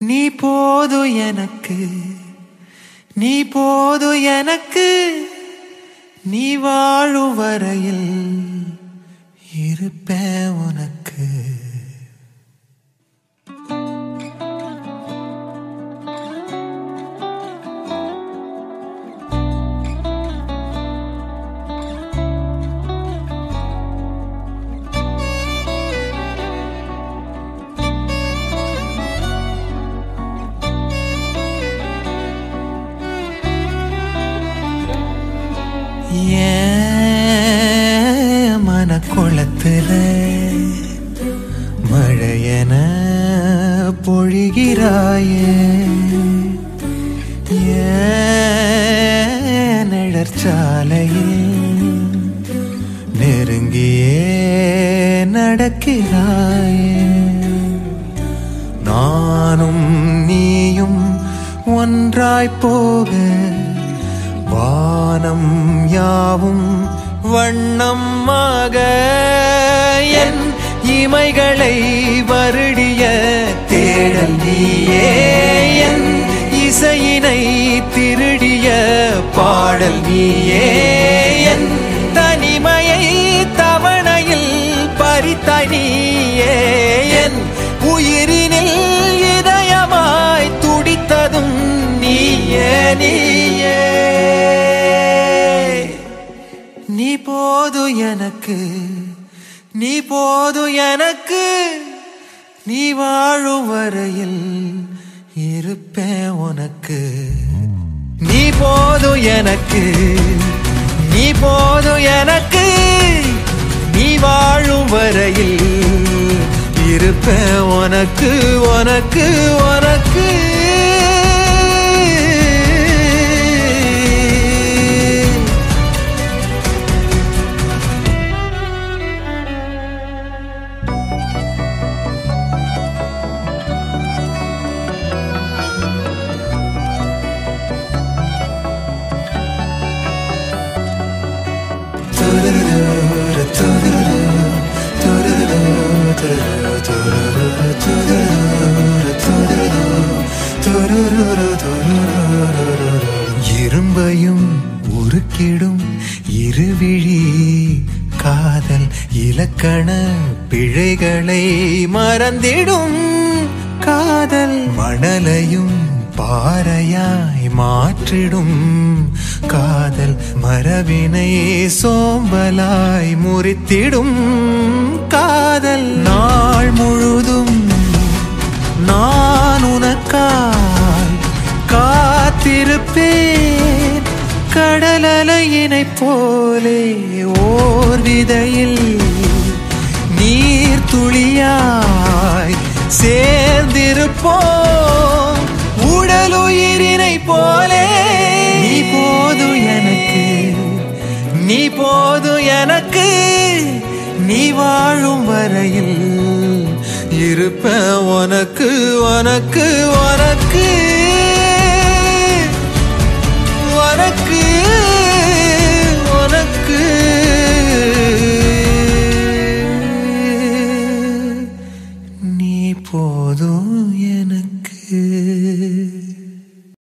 நீ போது எனக்கு, நீ போது எனக்கு, நீ வாழும் வரையில் இருப்பேன் உனக்கு. மனக்குளத்துல மழையென பொழிகிறாயே, நிழற்சாலையில் நெருங்கியே நடக்கிறாயே. நானும் நீயும் ஒன்றாய் போக வானம் யாவும் வண்ணமாக என் இமைகளை வருடிய தேடல் நீயே, என் இசையினை திருடிய பாடல் நீயே, என் தனிமையை தவணையில் பறித்தாய் நீயே, என் உயிரினில் இதயமாய் துடித்ததும் நீயே நீயே. நீ போது எனக்கு, நீ போது எனக்கு, நீ வாழும் வரையில் இருப்பேன் உனக்கு. நீ போது எனக்கு, நீ போது எனக்கு, நீ வாழும் வரையில் இருப்பேன் உனக்கு உனக்கு உனக்கு. இரும்பையும் உருக்கிடும் இருவிழி காதல் இலக்கண பிழைகளை மறந்திடும் காதல். மணலையும் பாறையாய் மாற்றிடும் காதல், மரவினை சோம்பலாய் முறித்திடும் காதல். நாள் முழுதும் நான் உனக்காய் காத்திருப்பேன், கடலலையினை போலே ஓர் விதையில் நீர் துளியாய் சேர்ந்திருப்போம் உடலுயிரினை போலே. நீ போது எனக்கு, நீ போது எனக்கு, நீ வாழும் வரையில் இருப்பேன் உனக்கு உனக்கு உனக்கு.